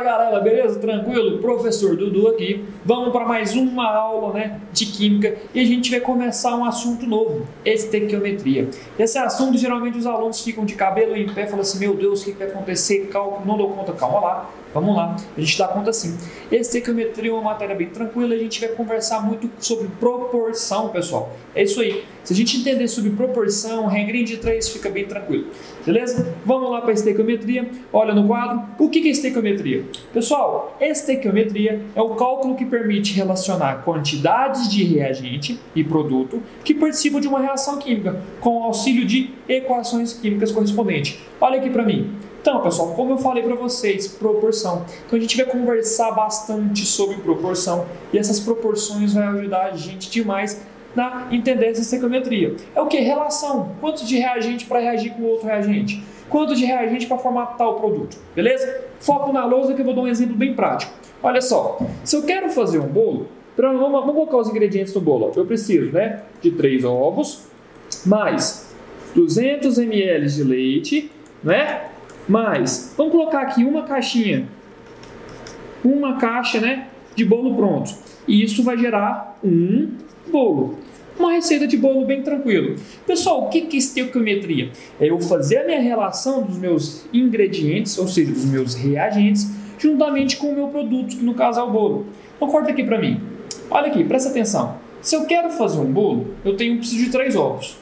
galera, beleza? Tranquilo? Professor Dudu aqui. Vamos para mais uma aula, né, de química e a gente vai começar um assunto novo, estequiometria. Esse assunto geralmente os alunos ficam de cabelo em pé, falam assim, meu Deus, o que vai acontecer? Cálculo, não dou conta. Calma lá, vamos lá, a gente dá conta sim. Estequiometria é uma matéria bem tranquila, a gente vai conversar muito sobre proporção, pessoal. É isso aí. Se a gente entender sobre proporção, regrinha de 3, fica bem tranquilo. Beleza? Vamos lá para a estequiometria. Olha no quadro. O que é estequiometria? Pessoal, estequiometria é o cálculo que permite relacionar quantidades de reagente e produto que participam de uma reação química com o auxílio de equações químicas correspondentes. Olha aqui para mim. Então, pessoal, como eu falei para vocês, proporção. Então, a gente vai conversar bastante sobre proporção e essas proporções vão ajudar a gente demais a entender essa estequiometria. É o que? Relação. Quanto de reagente para reagir com outro reagente? Quanto de reagente para formar tal produto? Beleza? Foco na lousa que eu vou dar um exemplo bem prático. Olha só, se eu quero fazer um bolo, vamos colocar os ingredientes no bolo. Eu preciso, né, de 3 ovos, mais 200 ml de leite, né? Mas, vamos colocar aqui uma caixa, né, de bolo pronto. E isso vai gerar um bolo. Uma receita de bolo bem tranquilo. Pessoal, o que é estequiometria? É eu fazer a minha relação dos meus ingredientes, ou seja, dos meus reagentes, juntamente com o meu produto, que no caso é o bolo. Então, corta aqui para mim. Olha aqui, presta atenção. Se eu quero fazer um bolo, eu preciso de 3 ovos.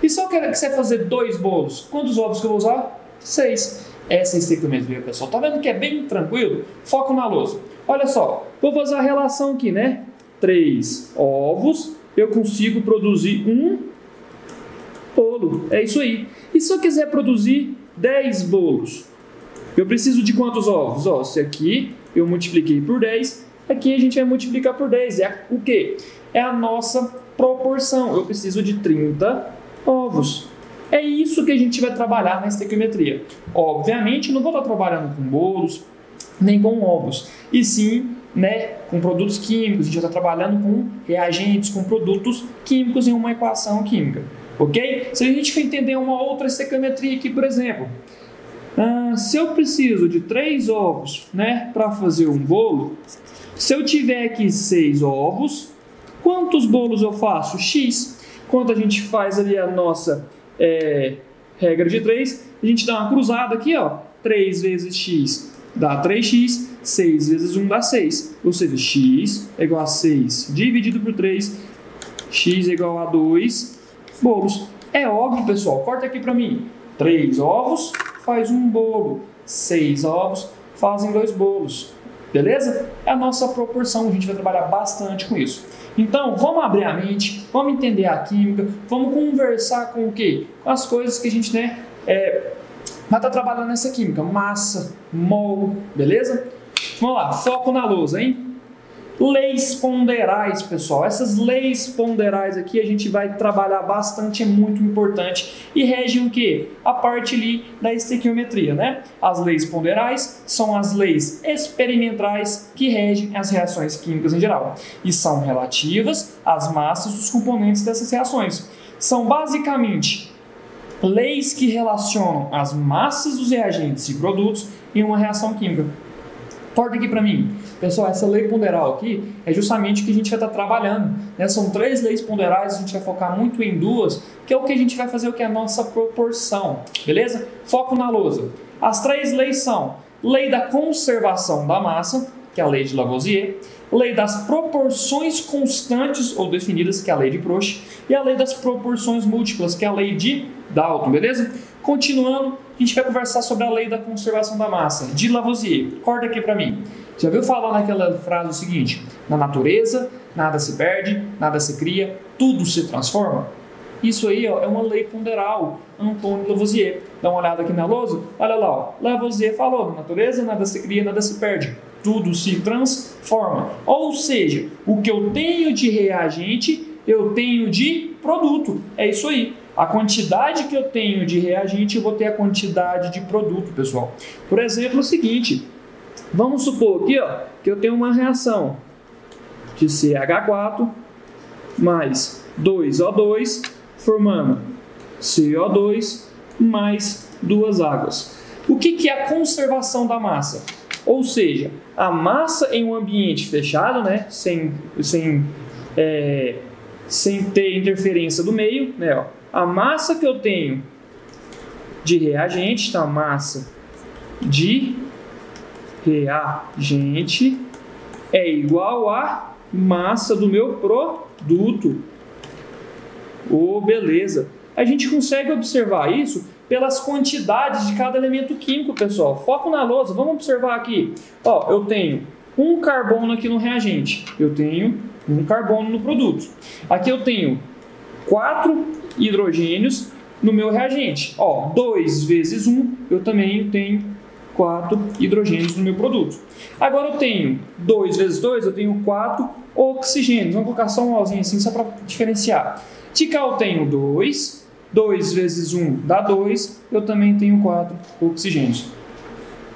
E se eu quiser fazer 2 bolos, quantos ovos que eu vou usar? 6. Essa é a estequiometria, pessoal. Tá vendo que é bem tranquilo? Foco na lousa. Olha só, vou fazer a relação aqui, né? 3 ovos, eu consigo produzir um bolo. É isso aí. E se eu quiser produzir 10 bolos? Eu preciso de quantos ovos? Ó, se aqui eu multipliquei por 10, aqui a gente vai multiplicar por 10. É o quê? É a nossa proporção. Eu preciso de 30 ovos. É isso que a gente vai trabalhar na estequiometria. Obviamente, não vou estar trabalhando com bolos, nem com ovos, e sim, né, com produtos químicos. A gente vai estar trabalhando com reagentes, com produtos químicos em uma equação química. Ok? Se a gente for entender uma outra estequiometria aqui, por exemplo, se eu preciso de 3 ovos, né, para fazer um bolo, se eu tiver aqui 6 ovos, quantos bolos eu faço? X. Quando a gente faz ali a nossa regra de 3, a gente dá uma cruzada aqui, ó, 3 vezes x dá 3x, 6 vezes 1 dá 6, ou seja, x é igual a 6 dividido por 3, x é igual a 2 bolos. É óbvio, pessoal, corta aqui para mim, 3 ovos faz um bolo, 6 ovos fazem 2 bolos, beleza? É a nossa proporção, a gente vai trabalhar bastante com isso. Então, vamos abrir a mente, vamos entender a química, vamos conversar com o quê? Com as coisas que a gente, né, vai estar trabalhando nessa química, massa, mol, beleza? Vamos lá, foco na lousa, hein? Leis ponderais, pessoal. Essas leis ponderais aqui a gente vai trabalhar bastante, é muito importante. E regem o quê? A parte ali da estequiometria, né? As leis ponderais são as leis experimentais que regem as reações químicas em geral. E são relativas às massas dos componentes dessas reações. São basicamente leis que relacionam as massas dos reagentes e produtos em uma reação química. Corta aqui para mim. Pessoal, essa lei ponderal aqui é justamente o que a gente vai estar trabalhando, né? São 3 leis ponderais, a gente vai focar muito em 2, que é o que a gente vai fazer, o que é a nossa proporção, beleza? Foco na lousa. As 3 leis são lei da conservação da massa, que é a lei de Lavoisier, lei das proporções constantes ou definidas, que é a lei de Proust, e a lei das proporções múltiplas, que é a lei de Dalton, beleza? Continuando, a gente vai conversar sobre a lei da conservação da massa, de Lavoisier. Corta aqui para mim. Já viu falar naquela frase o seguinte: na natureza, nada se perde, nada se cria, tudo se transforma? Isso aí, ó, é uma lei ponderal, Antônio Lavoisier. Dá uma olhada aqui na lousa, olha lá, ó. Lavoisier falou: na natureza, nada se cria, nada se perde, tudo se transforma. Ou seja, o que eu tenho de reagente, eu tenho de produto. É isso aí. A quantidade que eu tenho de reagente, eu vou ter a quantidade de produto, pessoal. Por exemplo, o seguinte, vamos supor aqui, ó, que eu tenho uma reação de CH4 mais 2O2 formando CO2 mais 2 águas. O que é a conservação da massa? Ou seja, a massa em um ambiente fechado, né? Sem ter interferência do meio, né? Ó, a massa que eu tenho de reagente, tá? Massa de reagente é igual a massa do meu produto. Beleza. A gente consegue observar isso pelas quantidades de cada elemento químico, pessoal. Foco na lousa, vamos observar aqui. Ó, eu tenho um carbono aqui no reagente, eu tenho um carbono no produto. Aqui eu tenho 4 hidrogênios no meu reagente. Ó, 2 vezes 1, eu também tenho 4 hidrogênios no meu produto. Agora eu tenho 2 vezes 2, eu tenho 4 oxigênios. Vamos colocar só um Ozinho assim, só para diferenciar. De cá eu tenho 2 vezes 1 dá 2, eu também tenho 4 oxigênios.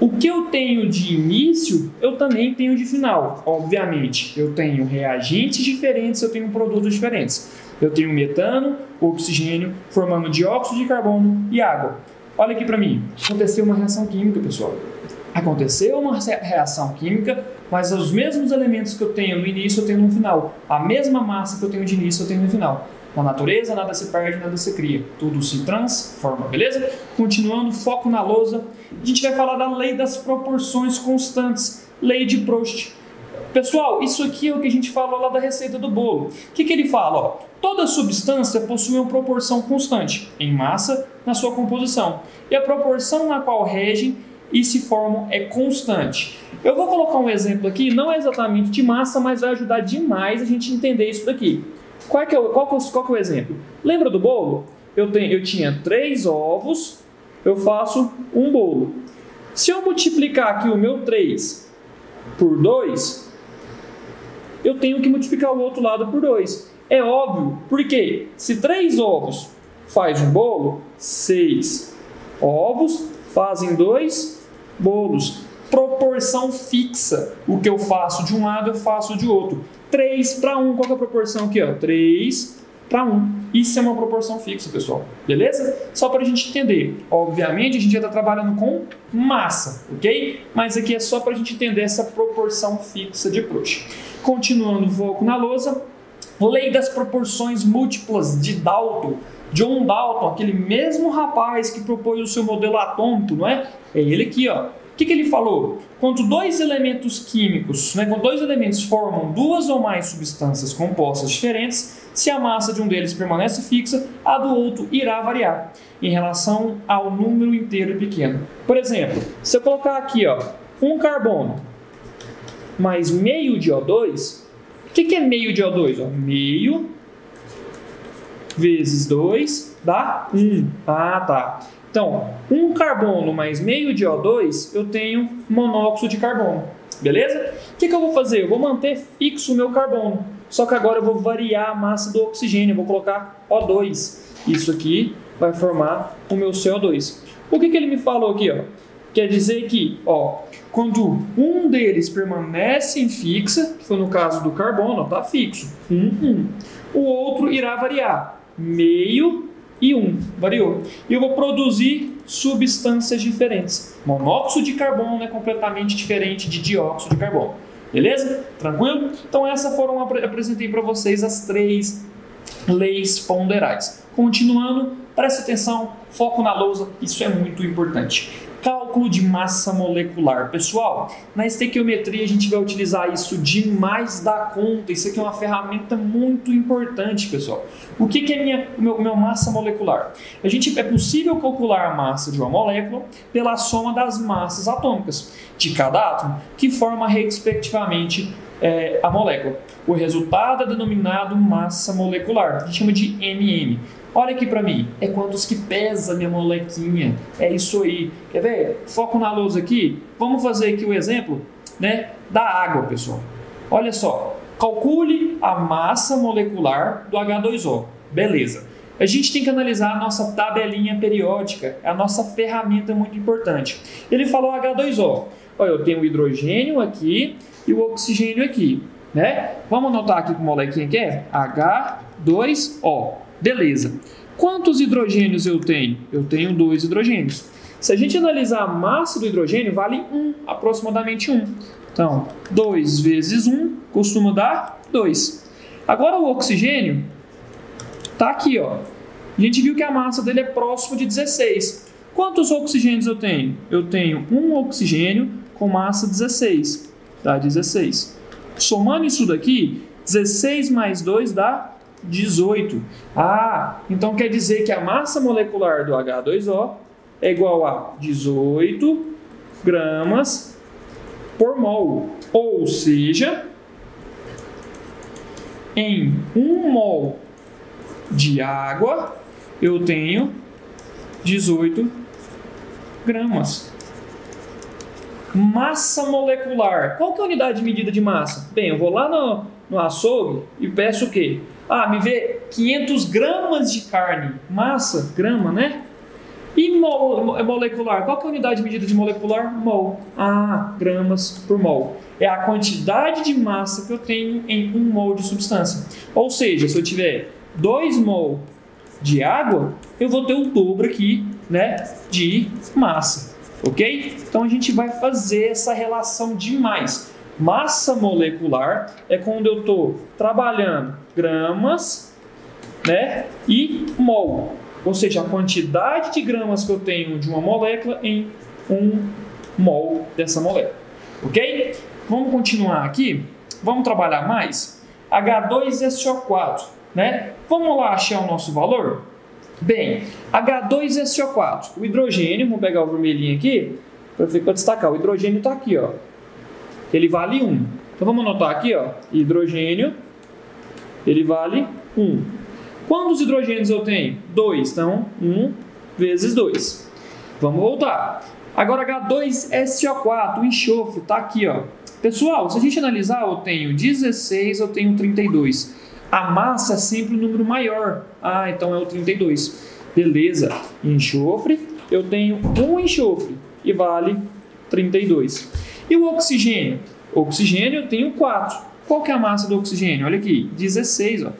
O que eu tenho de início, eu também tenho de final. Obviamente, eu tenho reagentes diferentes, eu tenho produtos diferentes. Eu tenho metano, oxigênio, formando dióxido de carbono e água. Olha aqui para mim. Aconteceu uma reação química, pessoal. Aconteceu uma reação química, mas os mesmos elementos que eu tenho no início, eu tenho no final. A mesma massa que eu tenho de início, eu tenho no final. Na natureza, nada se perde, nada se cria. Tudo se transforma, beleza? Continuando, foco na lousa. A gente vai falar da lei das proporções constantes. Lei de Proust. Pessoal, isso aqui é o que a gente falou lá da receita do bolo. O que ele fala? Ó, toda substância possui uma proporção constante em massa na sua composição. E a proporção na qual regem e se formam é constante. Eu vou colocar um exemplo aqui, não exatamente de massa, mas vai ajudar demais a gente entender isso daqui. Qual que é o exemplo? Lembra do bolo? Eu tinha 3 ovos, eu faço um bolo. Se eu multiplicar aqui o meu 3 por 2, eu tenho que multiplicar o outro lado por 2. É óbvio, porque se 3 ovos faz um bolo, 6 ovos fazem 2 bolos. Proporção fixa. O que eu faço de um lado, eu faço de outro. 3 para 1. Qual que é a proporção aqui? Ó? 3 para 1. Isso é uma proporção fixa, pessoal. Beleza? Só para a gente entender. Obviamente, a gente já está trabalhando com massa, ok? Mas aqui é só para a gente entender essa proporção fixa de Proust. Continuando, foco na lousa. Lei das proporções múltiplas de Dalton. John Dalton, aquele mesmo rapaz que propôs o seu modelo atômico, não é? É ele aqui, ó. O que ele falou? Quando 2 elementos químicos, quando 2 elementos formam 2 ou mais substâncias compostas diferentes, se a massa de um deles permanece fixa, a do outro irá variar em relação ao número inteiro pequeno. Por exemplo, se eu colocar aqui, ó, um carbono mais meio de O2, o que é meio de O2? Ó, meio vezes 2 dá 1. Ah, tá. Então, um carbono mais meio de O2, eu tenho monóxido de carbono. Beleza? O que eu vou fazer? Eu vou manter fixo o meu carbono. Só que agora eu vou variar a massa do oxigênio. Eu vou colocar O2. Isso aqui vai formar o meu CO2. O que ele me falou aqui? Ó? Quer dizer que, ó, quando um deles permanece fixa, que foi no caso do carbono, está fixo, 1. O outro irá variar, meio e 1, variou. E eu vou produzir substâncias diferentes. Monóxido de carbono é completamente diferente de dióxido de carbono. Beleza? Tranquilo? Então apresentei para vocês as 3 leis ponderais. Continuando, preste atenção, foco na lousa, isso é muito importante. Cálculo de massa molecular. Pessoal, na estequiometria a gente vai utilizar isso demais da conta. Isso aqui é uma ferramenta muito importante, pessoal. O que é minha massa molecular? É possível calcular a massa de uma molécula pela soma das massas atômicas de cada átomo, que forma respectivamente a molécula. O resultado é denominado massa molecular. A gente chama de MM. Olha aqui para mim, é quantos que pesa minha molequinha. É isso aí. Quer ver? Foco na lousa aqui. Vamos fazer aqui o exemplo, da água, pessoal. Olha só. Calcule a massa molecular do H2O. Beleza. A gente tem que analisar a nossa tabelinha periódica. É a nossa ferramenta muito importante. Ele falou H2O. Olha, eu tenho o hidrogênio aqui e o oxigênio aqui, Vamos anotar aqui que molequinha que é? H2O. Beleza. Quantos hidrogênios eu tenho? Eu tenho 2 hidrogênios. Se a gente analisar a massa do hidrogênio, vale 1, aproximadamente 1. Então, 2 vezes 1 costuma dar 2. Agora o oxigênio está aqui, ó. A gente viu que a massa dele é próximo de 16. Quantos oxigênios eu tenho? Eu tenho um oxigênio com massa 16. Dá 16. Somando isso daqui, 16 mais 2 dá 18. Ah, então quer dizer que a massa molecular do H2O é igual a 18 gramas por mol. Ou seja, em 1 mol de água, eu tenho 18 gramas. Massa molecular. Qual que é a unidade de medida de massa? Bem, eu vou lá no açougue e peço o quê? Ah, me vê 500 gramas de carne. Massa, grama, né? E molecular. Qual que é a unidade de medida de molecular? Mol. Ah, gramas por mol. É a quantidade de massa que eu tenho em 1 mol de substância. Ou seja, se eu tiver 2 mol de água, eu vou ter o dobro aqui, né, de massa. Ok? Então a gente vai fazer essa relação demais. Massa molecular é quando eu estou trabalhando gramas, né, e mol. Ou seja, a quantidade de gramas que eu tenho de uma molécula em 1 mol dessa molécula. Ok? Vamos continuar aqui. Vamos trabalhar mais. H2SO4, né? Vamos lá achar o nosso valor? Bem, H2SO4, o hidrogênio, vamos pegar o vermelhinho aqui, para destacar, o hidrogênio está aqui, ó. Ele vale 1. Então vamos anotar aqui, ó, hidrogênio, ele vale 1. Quantos hidrogênios eu tenho? 2, então 1 vezes 2. Vamos voltar. Agora H2SO4, o enxofre, está aqui, ó. Pessoal, se a gente analisar, eu tenho 16, eu tenho 32. A massa é sempre o número maior. Ah, então é o 32. Beleza. Enxofre, eu tenho um enxofre e vale 32. E o oxigênio? Oxigênio eu tenho 4. Qual que é a massa do oxigênio? Olha aqui, 16. Ó.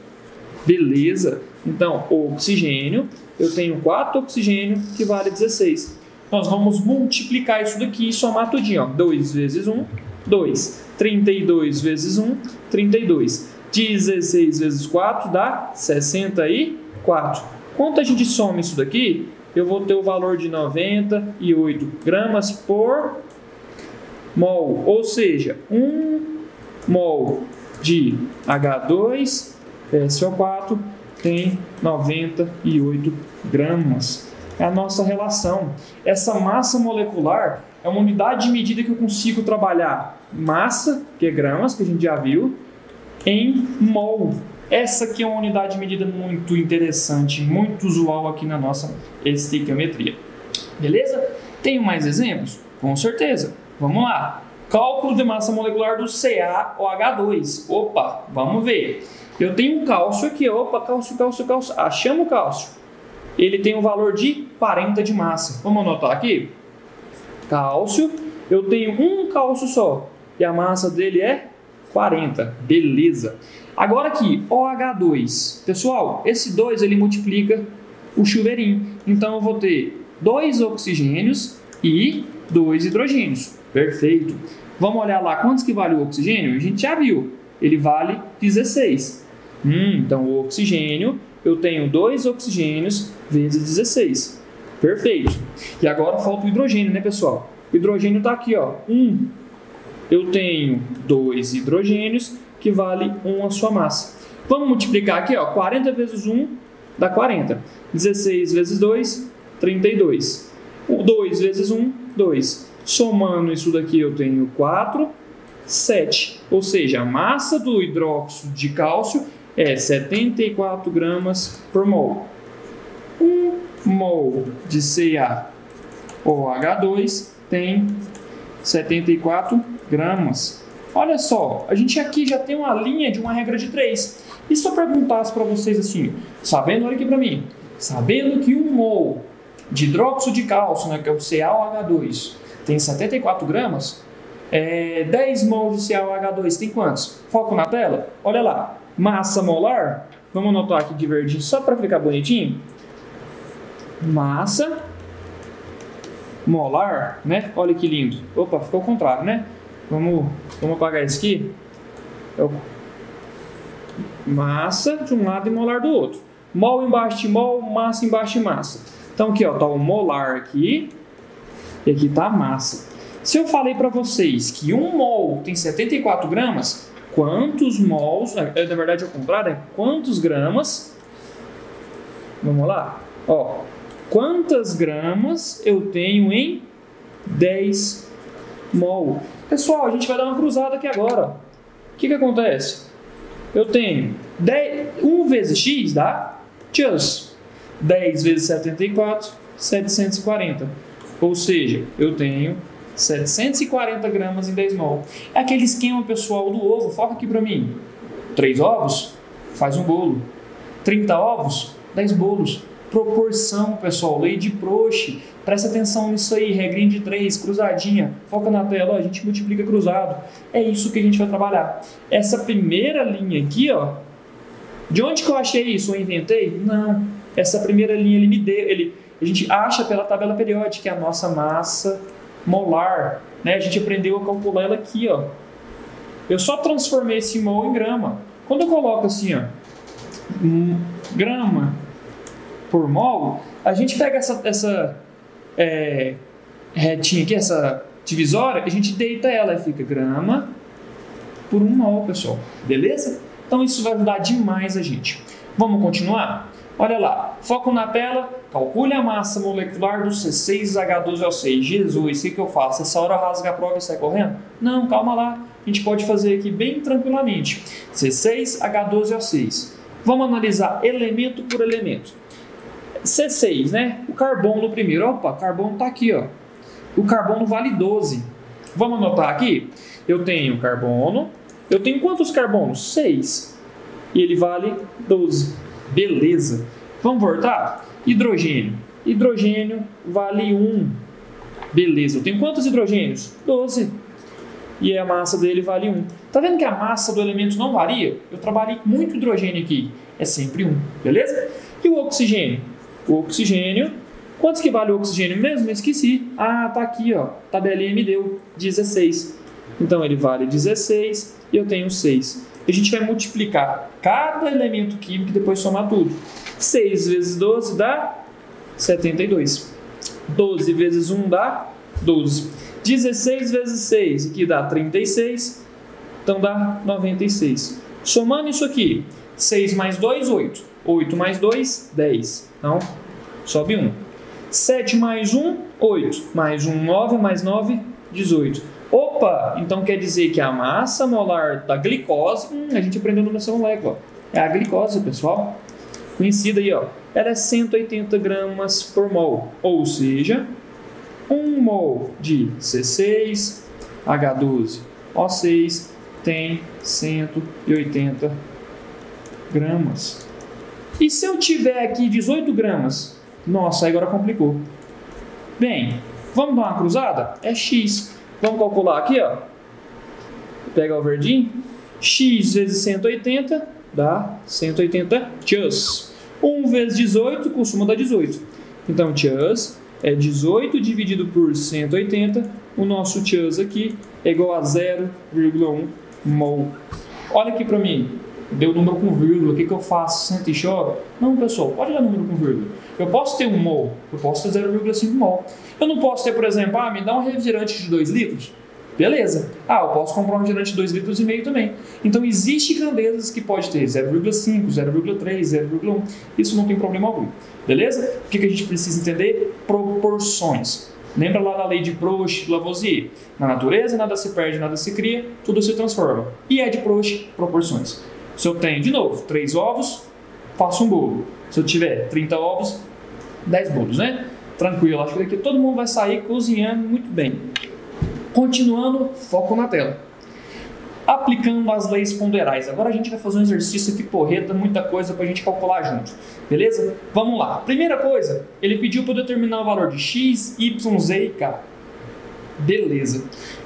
Beleza. Então, o oxigênio, eu tenho 4 oxigênio que vale 16. Nós vamos multiplicar isso daqui e somar tudinho. Ó. 2 vezes 1, 2. 32 vezes 1, 32. 16 vezes 4 dá 64. Quando a gente soma isso daqui, eu vou ter o valor de 98 gramas por mol. Ou seja, 1 mol de H2SO4 tem 98 gramas. É a nossa relação. Essa massa molecular é uma unidade de medida que eu consigo trabalhar massa, que é gramas, que a gente já viu, em mol. Essa aqui é uma unidade de medida muito interessante, muito usual aqui na nossa estequiometria. Beleza? Tenho mais exemplos? Com certeza. Vamos lá. Cálculo de massa molecular do CaOH2. Opa, vamos ver. Eu tenho um cálcio aqui. Opa, cálcio. Achamos o cálcio. Ele tem um valor de 40 de massa. Vamos anotar aqui? Cálcio. Eu tenho um cálcio só. E a massa dele é 40. Beleza. Agora aqui, OH2. Pessoal, esse 2 ele multiplica o chuveirinho. Então eu vou ter 2 oxigênios e 2 hidrogênios. Perfeito. Vamos olhar lá quantos que vale o oxigênio? A gente já viu. Ele vale 16. Então o oxigênio, eu tenho 2 oxigênios vezes 16. Perfeito. E agora falta o hidrogênio, né, pessoal? O hidrogênio está aqui, ó. Eu tenho 2 hidrogênios que vale 1 a sua massa. Vamos multiplicar aqui, ó. 40 vezes 1 dá 40. 16 vezes 2, 32. 2 vezes 1, 2. Somando isso daqui eu tenho 4, 7. Ou seja, a massa do hidróxido de cálcio é 74 gramas por mol. 1 mol de CaOH2 tem 74 gramas. Olha só, a gente aqui já tem uma linha de uma regra de 3. E se eu perguntasse para vocês assim, sabendo, olha aqui para mim, sabendo que 1 mol de hidróxido de cálcio, né, que é o CaOH2, tem 74 gramas, 10 mol de CaOH2 tem quantos? Foco na tela, olha lá, massa molar, vamos anotar aqui de verdinho só para ficar bonitinho. Massa molar, né? Olha que lindo. Opa, ficou ao contrário, né? Vamos apagar isso aqui. É o massa de um lado e molar do outro. Mol embaixo de mol, massa embaixo de massa. Então aqui, ó, tá o molar aqui e aqui tá a massa. Se eu falei para vocês que 1 mol tem 74 gramas, quantos mols, na verdade ao contrário, é quantos gramas? Vamos lá? Ó, quantas gramas eu tenho em 10 mol? Pessoal, a gente vai dar uma cruzada aqui agora. O que acontece? Eu tenho 1 vezes x dá just 10 vezes 74, 740. Ou seja, eu tenho 740 gramas em 10 mol. É aquele esquema, pessoal, do ovo. Foca aqui para mim. 3 ovos, faz um bolo. 30 ovos, 10 bolos. Proporção, pessoal. Lei de Proust. Presta atenção nisso aí. Regrinha de 3, cruzadinha. Foca na tela. Ó, a gente multiplica cruzado. É isso que a gente vai trabalhar. Essa primeira linha aqui, ó. De onde que eu achei isso? Eu inventei? Não. Essa primeira linha ele me deu. A gente acha pela tabela periódica que é a nossa massa molar, né? A gente aprendeu a calcular ela aqui, ó. Eu só transformei esse mol em grama. Quando eu coloco assim, ó, grama por mol, a gente pega essa retinha aqui, essa divisória, a gente deita ela e fica grama por 1 mol, pessoal. Beleza? Então isso vai ajudar demais a gente. Vamos continuar? Olha lá, foco na tela, calcule a massa molecular do C6H12O6. Jesus, o que eu faço? Essa hora rasga a prova e sai correndo? Não, calma lá, a gente pode fazer aqui bem tranquilamente. C6H12O6. Vamos analisar elemento por elemento. C6, né? O carbono primeiro. Opa, carbono está aqui, ó. O carbono vale 12. Vamos anotar aqui? Eu tenho carbono. Eu tenho quantos carbonos? 6. E ele vale 12. Beleza. Vamos voltar? Hidrogênio. Hidrogênio vale 1. Beleza. Eu tenho quantos hidrogênios? 12. E a massa dele vale 1. Tá vendo que a massa do elemento não varia? Eu trabalhei com muito hidrogênio aqui. É sempre 1. Beleza? E o oxigênio? O oxigênio. Quantos que vale o oxigênio mesmo? Eu esqueci. Ah, tá aqui, ó. Tabelinha me deu. 16. Então ele vale 16 e eu tenho 6. A gente vai multiplicar cada elemento químico e depois somar tudo. 6 vezes 12 dá 72. 12 vezes 1 dá 12. 16 vezes 6, aqui dá 36. Então dá 96. Somando isso aqui, 6 mais 2, 8. 8 mais 2, 10. Então, sobe 1. 7 mais 1, 8. Mais 1, 9. Mais 9, 18. Opa! Então quer dizer que a massa molar da glicose, a gente aprendeu no nossa molécula, é a glicose, pessoal. Conhecida aí, ó. Ela é 180 gramas por mol. Ou seja, 1 mol de C6H12O6 tem 180 gramas. E se eu tiver aqui 18 gramas? Nossa, agora complicou. Bem, vamos dar uma cruzada? É X. Vamos calcular aqui, ó. Pega o verdinho. X vezes 180 dá 180 chus. 1 vezes 18 costuma dar 18. Então, chus é 18 dividido por 180. O nosso chus aqui é igual a 0,1 mol. Olha aqui para mim. Deu número com vírgula. O que eu faço? Senta e chora? Não, pessoal. Pode dar número com vírgula. Eu posso ter 1 mol. Eu posso ter 0,5 mol. Eu não posso ter, por exemplo, me dá um refrigerante de 2 litros. Beleza. Eu posso comprar um refrigerante de 2,5 litros também. Então, existem grandezas que pode ter 0,5, 0,3, 0,1. Isso não tem problema algum. Beleza? O que a gente precisa entender? Proporções. Lembra lá da lei de Proust, Lavoisier? Na natureza, nada se perde, nada se cria, tudo se transforma. E é de Proust, proporções. Se eu tenho, de novo, 3 ovos, faço um bolo. Se eu tiver 30 ovos, 10 bolos, né? Tranquilo, acho que daqui todo mundo vai sair cozinhando muito bem. Continuando, foco na tela. Aplicando as leis ponderais. Agora a gente vai fazer um exercício aqui porreta, muita coisa para a gente calcular junto. Beleza? Vamos lá. Primeira coisa, ele pediu para eu determinar o valor de x, y, z e k. Beleza.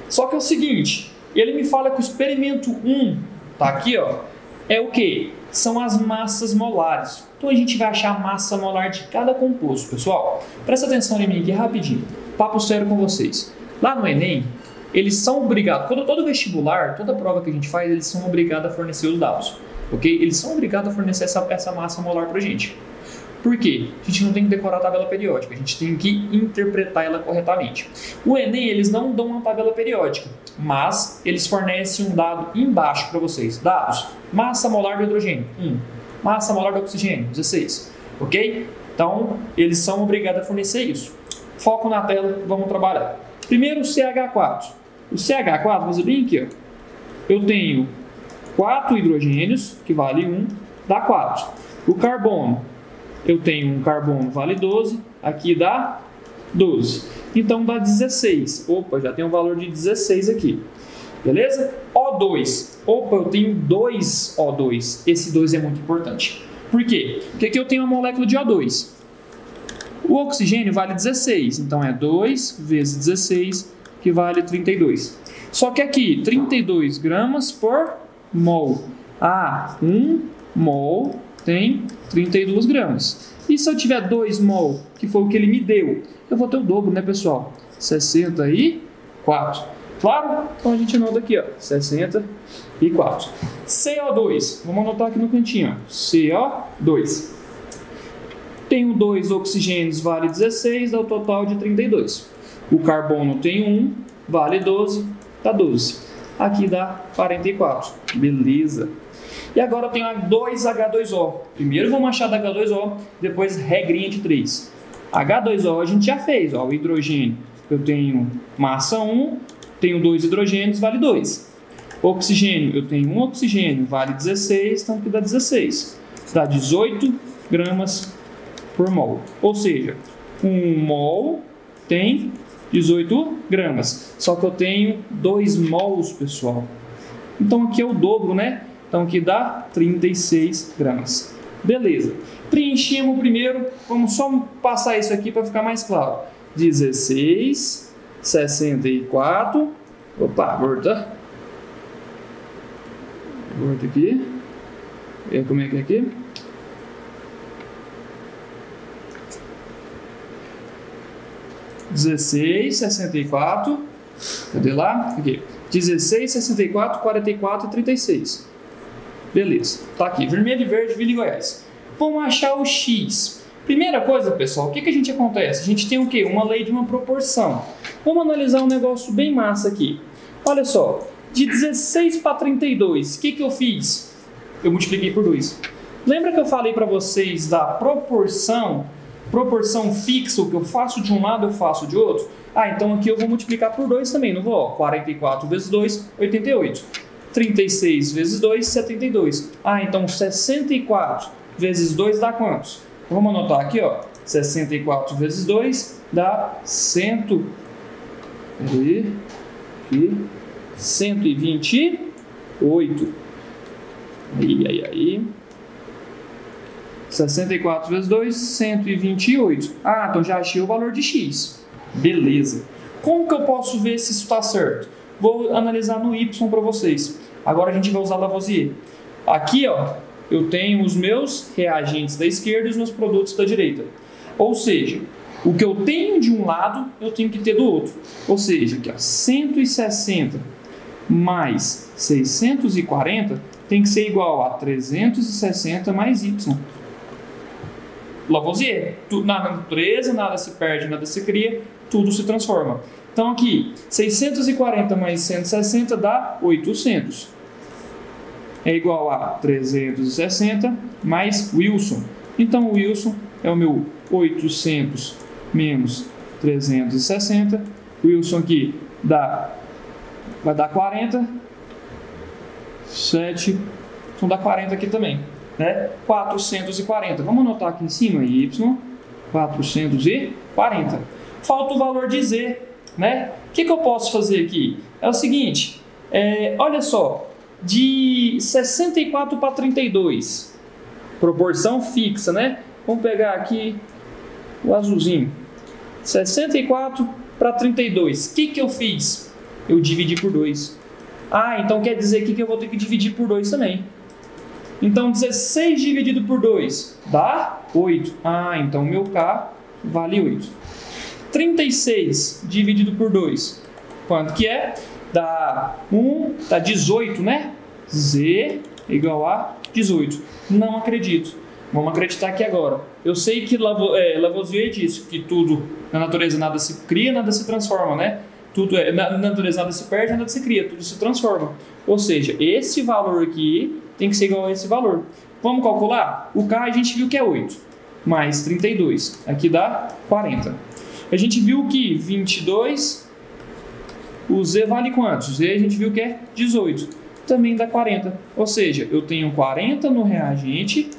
Só que é o seguinte, ele me fala que o experimento 1, tá aqui, ó, é o quê? São as massas molares. Então a gente vai achar a massa molar de cada composto, pessoal. Presta atenção em mim aqui rapidinho. papo sério com vocês. Lá no Enem, eles são obrigados, todo vestibular, toda prova que a gente faz, eles são obrigados a fornecer os dados, ok? Eles são obrigados a fornecer essa massa molar pra gente. Por quê? A gente não tem que decorar a tabela periódica, a gente tem que interpretar ela corretamente. O Enem, eles não dão uma tabela periódica, mas eles fornecem um dado embaixo para vocês. Dados: massa molar do hidrogênio, 1. Massa molar do oxigênio, 16. Ok? Então, eles são obrigados a fornecer isso. Foco na tela, vamos trabalhar. Primeiro, o CH4. O CH4, vou fazer bem aqui, ó. Eu tenho 4 hidrogênios, que vale 1, dá 4. O carbono, eu tenho um carbono, vale 12, aqui dá 12. Então dá 16. Opa, já tem um valor de 16 aqui. Beleza? O2. Opa, eu tenho 2 O2. Esse 2 é muito importante. Por quê? Porque aqui eu tenho uma molécula de O2. O oxigênio vale 16. Então é 2 vezes 16, que vale 32. Só que aqui, 32 gramas por mol. 1 mol tem 32 gramas. E se eu tiver 2 mol, que foi o que ele me deu, eu vou ter o dobro, né, pessoal? 64. Claro? Então a gente anota aqui, ó, 64. CO2. Vamos anotar aqui no cantinho, ó. CO2. Tenho 2 oxigênios, vale 16, dá o total de 32. O carbono tem 1, vale 12, dá 12. Aqui dá 44. Beleza. E agora eu tenho 2H2O. Primeiro vamos achar da H2O, depois regrinha de 3. H2O a gente já fez, ó, o hidrogênio. Eu tenho massa 1, tenho 2 hidrogênios, vale 2. Oxigênio, eu tenho 1 oxigênio, vale 16, então aqui dá 16. Dá 18 gramas por mol. Ou seja, 1 mol tem 18 gramas. Só que eu tenho 2 mols, pessoal. Então aqui é o dobro, né? Então aqui dá 36 gramas. Beleza. Preenchemos o primeiro. Vamos só passar isso aqui para ficar mais claro. 16, 64. Opa, volta. Volta aqui. E como é que é aqui? (16, 64). Cadê lá? Aqui. 16, 64, 44 e 36. Beleza, tá aqui, vermelho e verde, Vila e Goiás. Vamos achar o X. Primeira coisa, pessoal, o que a gente acontece? A gente tem o quê? Uma lei de uma proporção. Vamos analisar um negócio bem massa aqui. Olha só, de 16 para 32, o que eu fiz? Eu multipliquei por 2. Lembra que eu falei para vocês da proporção fixa, o que eu faço de um lado eu faço de outro? Então aqui eu vou multiplicar por 2 também, não vou? Ó, 44 vezes 2, 88. 36 vezes 2, 72. Então 64 vezes 2 dá quantos? Vamos anotar aqui, ó. 64 vezes 2 dá 128. Aí. 64 vezes 2, 128. Então já achei o valor de X. Beleza. Como que eu posso ver se isso está certo? Vou analisar no Y para vocês. Agora a gente vai usar Lavoisier. Aqui, ó, eu tenho os meus reagentes da esquerda e os meus produtos da direita. Ou seja, o que eu tenho de um lado, eu tenho que ter do outro. Ou seja, aqui, ó, 160 mais 640 tem que ser igual a 360 mais Y. Lavoisier. Na natureza, nada se perde, nada se cria, tudo se transforma. Então aqui, 640 mais 160 dá 800. É igual a 360 mais Wilson. Então o Wilson é o meu 800 menos 360. Wilson aqui vai dar 40. 7. Então dá 40 aqui também, né? 440. Vamos anotar aqui em cima, Y, 440. Falta o valor de Z, né? O que eu posso fazer aqui? É o seguinte, olha só, de 64 para 32, proporção fixa, né? Vamos pegar aqui o azulzinho. 64 para 32. O que eu fiz? Eu dividi por 2. Então quer dizer que eu vou ter que dividir por 2 também. Então 16 dividido por 2 dá 8. Então meu K vale 8. 36 dividido por 2, quanto que é? Dá 18, né? Z igual a 18. Não acredito. Vamos acreditar aqui agora. Eu sei que Lavoisier disse que tudo na natureza nada se cria, nada se transforma, né? Tudo na natureza nada se perde, nada se cria, tudo se transforma. Ou seja, esse valor aqui tem que ser igual a esse valor. Vamos calcular? O K a gente viu que é 8, mais 32. Aqui dá 40. A gente viu que 22, o Z vale quanto? O Z a gente viu que é 18. Também dá 40. Ou seja, eu tenho 40 no reagente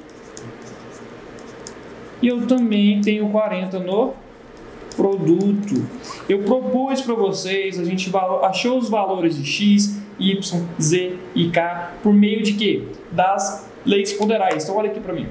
e eu também tenho 40 no produto. Eu propus para vocês, a gente achou os valores de X, Y, Z e K por meio de quê? Das leis ponderais. Então olha aqui para mim.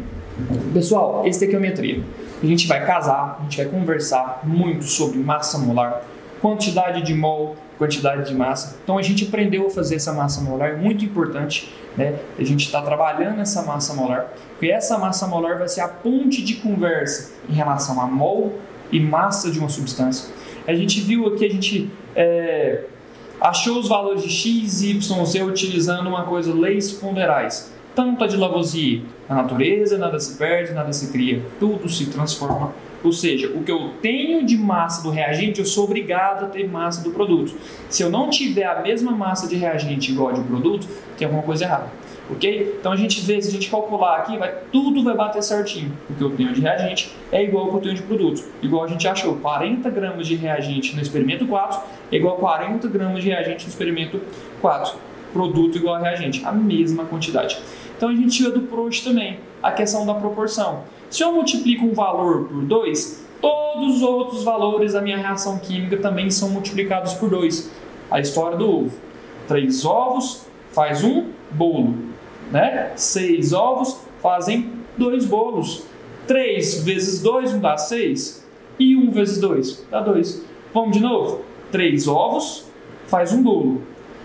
Pessoal, estequiometria. A gente vai casar, a gente vai conversar muito sobre massa molar, quantidade de mol, quantidade de massa. Então a gente aprendeu a fazer essa massa molar, é muito importante, né? A gente está trabalhando essa massa molar, porque essa massa molar vai ser a ponte de conversa em relação a mol e massa de uma substância. A gente viu aqui, a gente achou os valores de X, Y, Z utilizando uma coisa, leis ponderais. Tanto a de Lavoisier, a natureza nada se perde, nada se cria, tudo se transforma. Ou seja, o que eu tenho de massa do reagente, eu sou obrigado a ter massa do produto. Se eu não tiver a mesma massa de reagente igual a de produto, tem alguma coisa errada. Ok? Então a gente vê, se a gente calcular aqui, tudo vai bater certinho. O que eu tenho de reagente é igual ao que eu tenho de produto. Igual a gente achou, 40 gramas de reagente no experimento 4 é igual a 40 gramas de reagente no experimento 4. Produto igual a reagente, a mesma quantidade. Então a gente viu do Proust também, a questão da proporção. Se eu multiplico um valor por 2, todos os outros valores da minha reação química também são multiplicados por 2. A história do ovo. 3 ovos faz um bolo, né? 6 ovos fazem 2 bolos. 3 vezes 2 não dá 6? E 1 vezes 2 dá 2. Vamos de novo? 3 ovos faz um bolo.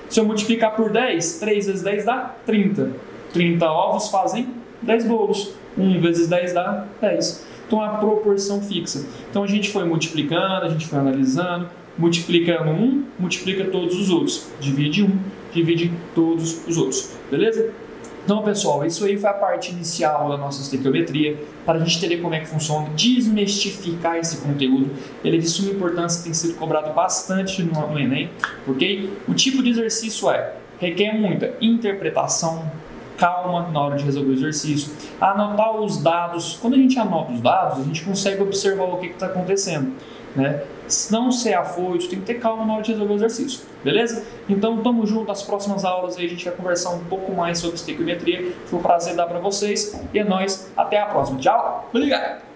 Se eu multiplicar por 10, 3 vezes 10 dá 30. 30 ovos fazem 10 bolos. 1 vezes 10 dá 10. Então, a proporção fixa. Então, a gente foi multiplicando, a gente foi analisando, multiplicando um, multiplica todos os outros. Divide um, divide todos os outros. Beleza? Então, pessoal, isso aí foi a parte inicial da nossa estequiometria, para a gente entender como é que funciona, desmistificar esse conteúdo. Ele é de suma importância, tem sido cobrado bastante no Enem, ok? O tipo de exercício requer muita interpretação, calma na hora de resolver o exercício, anotar os dados. Quando a gente anota os dados, a gente consegue observar o que está acontecendo, né? Se não ser afoito, tem que ter calma na hora de resolver o exercício, beleza? Então, tamo junto, nas próximas aulas aí a gente vai conversar um pouco mais sobre estequiometria. Foi um prazer dar para vocês e é nóis, até a próxima. Tchau, obrigado!